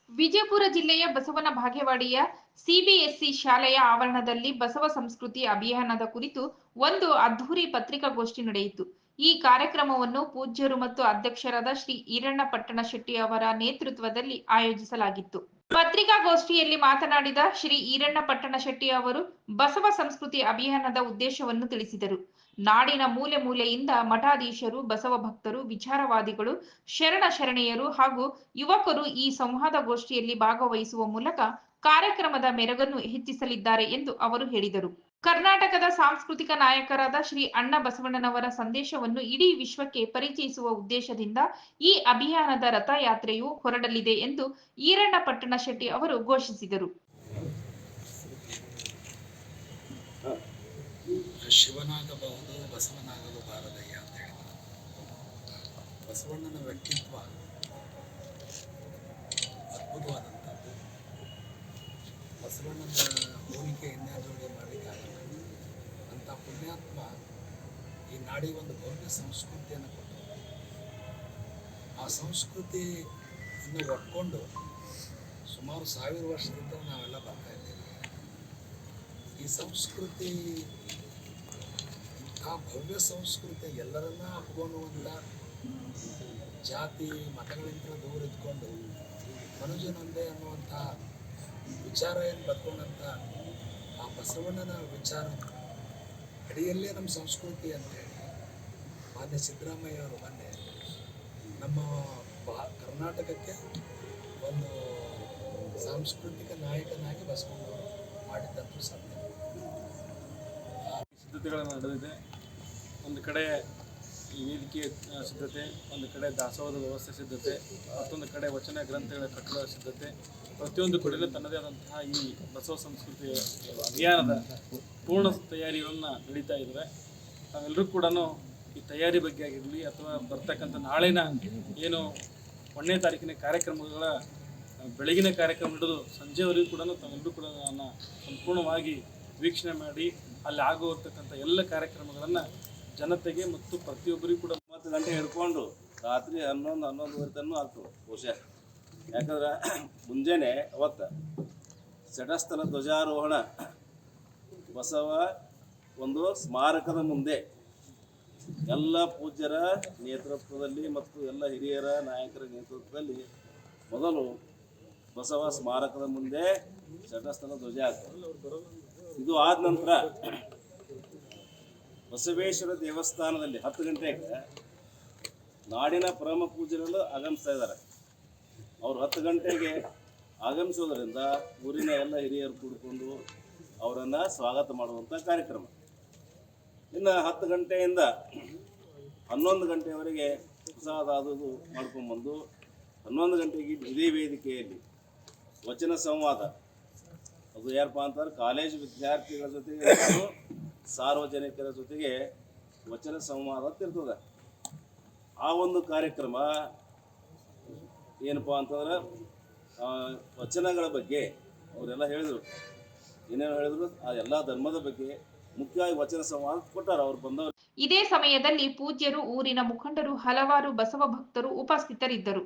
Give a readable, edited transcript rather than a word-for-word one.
ವಿಜಯಪುರ ಜಿಲ್ಲೆಯ ಬಸವನ ಬಾಗೇವಾಡಿಯ ಸಿಬಿಎಸ್ಇ ಶಾಲೆಯ ಆವರಣದಲ್ಲಿ ಬಸವ ಸಂಸ್ಕೃತಿ ಅಭಿಯಾನದ ಕುರಿತು ಒಂದು ಅದ್ಧೂರಿ ಪತ್ರಿಕಾಗೋಷ್ಠಿ ನಡೆಯಿತು. ಈ ಕಾರ್ಯಕ್ರಮವನ್ನು ಪೂಜ್ಯರು ಮತ್ತು ಅಧ್ಯಕ್ಷರಾದ ಶ್ರೀ ಈರಣ್ಣ ಪಟ್ಟಣ ಶೆಟ್ಟಿ ಅವರ ನೇತೃತ್ವದಲ್ಲಿ ಆಯೋಜಿಸಲಾಗಿತ್ತು. ಪತ್ರಿಕಾಗೋಷ್ಠಿಯಲ್ಲಿ ಮಾತನಾಡಿದ ಶ್ರೀ ಈರಣ್ಣ ಪಟ್ಟಣ ಶೆಟ್ಟಿ ಅವರು ಬಸವ ಸಂಸ್ಕೃತಿ ಅಭಿಯಾನದ ಉದ್ದೇಶವನ್ನು ತಿಳಿಸಿದರು. ನಾಡಿನ ಮೂಲೆ ಮೂಲೆಯಿಂದ ಮಠಾಧೀಶರು, ಬಸವ ಭಕ್ತರು, ವಿಚಾರವಾದಿಗಳು, ಶರಣ ಶರಣೆಯರು ಹಾಗೂ ಯುವಕರು ಈ ಸಂವಾದಗೋಷ್ಠಿಯಲ್ಲಿ ಭಾಗವಹಿಸುವ ಮೂಲಕ ಕಾರ್ಯಕ್ರಮದ ಮೆರುಗನ್ನು ಹೆಚ್ಚಿಸಲಿದ್ದಾರೆ ಎಂದು ಅವರು ಹೇಳಿದರು. ಕರ್ನಾಟಕದ ಸಾಂಸ್ಕೃತಿಕ ನಾಯಕರಾದ ಶ್ರೀ ಅಣ್ಣ ಬಸವಣ್ಣನವರ ಸಂದೇಶವನ್ನು ಇಡೀ ವಿಶ್ವಕ್ಕೆ ಪರಿಚಯಿಸುವ ಉದ್ದೇಶದಿಂದ ಈ ಅಭಿಯಾನದ ರಥಯಾತ್ರೆಯು ಹೊರಡಲಿದೆ ಎಂದು ಈರಣ್ಣ ಪಟ್ಟಣ ಶೆಟ್ಟಿ ಅವರು ಘೋಷಿಸಿದರು. ಶಿವನಾಗಬಹುದು, ಬಸವನಾಗಲು ಬಾರದಯ್ಯ ಅಂತ ಹೇಳಿದರು. ಬಸವಣ್ಣನ ವ್ಯಕ್ತಿತ್ವ ಅದ್ಭುತವಾದಂಥದ್ದು. ಬಸವಣ್ಣನ ಹೋಲಿಕೆ ಇನ್ಯಾವುದೇ ಮಾಡಲಿಕ್ಕಾಗಲ್ಲ. ಅಂಥ ಪುಣ್ಯಾತ್ಮ ಈ ನಾಡಿಗೆ ಒಂದು ಭವ್ಯ ಸಂಸ್ಕೃತಿಯನ್ನು ಕೊಟ್ಟರು. ಆ ಸಂಸ್ಕೃತಿಯನ್ನು ಒಟ್ಕೊಂಡು ಸುಮಾರು 1000 ವರ್ಷದಿಂದ ನಾವೆಲ್ಲ ಬರ್ತಾ ಇದ್ದೇವೆ. ಈ ಸಂಸ್ಕೃತಿ ಆ ಭವ್ಯ ಸಂಸ್ಕೃತಿ ಎಲ್ಲರನ್ನ ಒಪ್ಕೊಳ್ಳುವಂಥ ಜಾತಿ ಮತಗಳಿಂದ ದೂರ ಇದ್ಕೊಂಡು ಮನುಜನೊಂದೇ ಅನ್ನುವಂಥ ವಿಚಾರ ಏನು ಬದ್ಕೊಂಡಂಥ ಆ ಬಸವಣ್ಣನ ವಿಚಾರ ಅಡಿಯಲ್ಲೇ ನಮ್ಮ ಸಂಸ್ಕೃತಿ ಅಂತೇಳಿ ಮಾನ್ಯ ಸಿದ್ದರಾಮಯ್ಯ ಅವರು ಮೊನ್ನೆ ನಮ್ಮ ಕರ್ನಾಟಕಕ್ಕೆ ಒಂದು ಸಾಂಸ್ಕೃತಿಕ ನಾಯಕನಾಗಿ ಬಸವಣ್ಣವರು ಮಾಡಿದ್ದಂಥ ಸತ್ಯ. ಸಿದ್ಧತೆಗಳನ್ನು ನಡೆದಿದೆ. ಒಂದು ಕಡೆ ಈ ವೇದಿಕೆ ಸಿದ್ಧತೆ, ಒಂದು ಕಡೆ ದಾಸೋಹದ ವ್ಯವಸ್ಥೆ ಸಿದ್ಧತೆ, ಮತ್ತೊಂದು ಕಡೆ ವಚನ ಗ್ರಂಥಗಳ ಕಟ್ಟಡ ಸಿದ್ಧತೆ, ಪ್ರತಿಯೊಂದು ಕಡೆಯಲ್ಲೂ ತನ್ನದೇ ಆದಂತಹ ಈ ಬಸವ ಸಂಸ್ಕೃತಿ ಅಭಿಯಾನದ ಪೂರ್ಣ ತಯಾರಿಗಳನ್ನು ನಡೀತಾ ಇದ್ದಾವೆ. ನಾವೆಲ್ಲರೂ ಕೂಡ ಈ ತಯಾರಿ ಬಗ್ಗೆ ಆಗಿರಲಿ ಅಥವಾ ಬರ್ತಕ್ಕಂಥ ನಾಳಿನ ಏನು 1ನೇ ತಾರೀಕಿನ ಕಾರ್ಯಕ್ರಮಗಳ ಬೆಳಗಿನ ಕಾರ್ಯಕ್ರಮ ಹಿಡಿದು ಸಂಜೆವರೆಗೂ ಕೂಡ ತಾವೆಲ್ಲರೂ ಕೂಡ ಅದನ್ನು ಸಂಪೂರ್ಣವಾಗಿ ವೀಕ್ಷಣೆ ಮಾಡಿ ಅಲ್ಲಿ ಆಗುವರ್ತಕ್ಕಂಥ ಎಲ್ಲ ಕಾರ್ಯಕ್ರಮಗಳನ್ನು ಜನತೆಗೆ ಮತ್ತು ಪ್ರತಿಯೊಬ್ಬರಿಗೂ ಕೂಡ 30 ಗಂಟೆ ಹಿಡ್ಕೊಂಡು ರಾತ್ರಿ 11-11:30 ತನಕ ಆಗ್ತದೆ ಬಹುಶಃ. ಯಾಕಂದ್ರೆ ಮುಂಜಾನೆ ಅವತ್ತು ಸೆಟಸ್ಥಲ ಧ್ವಜಾರೋಹಣ ಬಸವ ಒಂದು ಸ್ಮಾರಕದ ಮುಂದೆ ಎಲ್ಲ ಪೂಜ್ಯರ ನೇತೃತ್ವದಲ್ಲಿ ಮತ್ತು ಎಲ್ಲ ಹಿರಿಯರ ನಾಯಕರ ನೇತೃತ್ವದಲ್ಲಿ ಮೊದಲು ಬಸವ ಸ್ಮಾರಕದ ಮುಂದೆ ಸೆಟಸ್ಥಲ ಧ್ವಜ ಆಗ್ತದೆ. ಇದು ಆದ ನಂತರ ಬಸವೇಶ್ವರ ದೇವಸ್ಥಾನದಲ್ಲಿ 10 ಗಂಟೆಗೆ ನಾಡಿನ ಪರಮ ಪೂಜ್ಯರೆಲ್ಲ ಆಗಮಿಸ್ತಾ ಇದ್ದಾರೆ. ಅವರು 10 ಗಂಟೆಗೆ ಆಗಮಿಸೋದರಿಂದ ಊರಿನ ಎಲ್ಲ ಹಿರಿಯರು ಕೂಡಿಕೊಂಡು ಅವರನ್ನು ಸ್ವಾಗತ ಮಾಡುವಂಥ ಕಾರ್ಯಕ್ರಮ. ಇನ್ನು 10 ಗಂಟೆಯಿಂದ 11 ಗಂಟೆಯವರೆಗೆ ಪ್ರಸಾದ ಅದು ಮಾಡ್ಕೊಂಡ್ಬಂದು 11 ಗಂಟೆಗೆ ಇದೇ ವೇದಿಕೆಯಲ್ಲಿ ವಚನ ಸಂವಾದ, ಅದು ಯಾರಪ್ಪ ಅಂತಂದ್ರೆ ಕಾಲೇಜು ವಿದ್ಯಾರ್ಥಿಗಳ ಜೊತೆಗೆ ಸಾರ್ವಜನಿಕರ ಜೊತೆಗೆ ವಚನ ಸಂವಾದ ಇರ್ತದೆ. ಆ ಒಂದು ಕಾರ್ಯಕ್ರಮ ಏನಪ್ಪ ಅಂತಂದ್ರೆ ವಚನಗಳ ಬಗ್ಗೆ ಅವರೆಲ್ಲ ಹೇಳಿದರು. ಏನೇನು ಹೇಳಿದ್ರು ಆ ಎಲ್ಲ ಧರ್ಮದ ಬಗ್ಗೆ ಮುಖ್ಯವಾಗಿ ವಚನ ಸಂವಾದ ಕೊಟ್ಟಾರ ಅವ್ರು ಬಂದವರು. ಇದೇ ಸಮಯದಲ್ಲಿ ಪೂಜ್ಯರು, ಊರಿನ ಮುಖಂಡರು, ಹಲವಾರು ಬಸವ ಭಕ್ತರು ಉಪಸ್ಥಿತರಿದ್ದರು.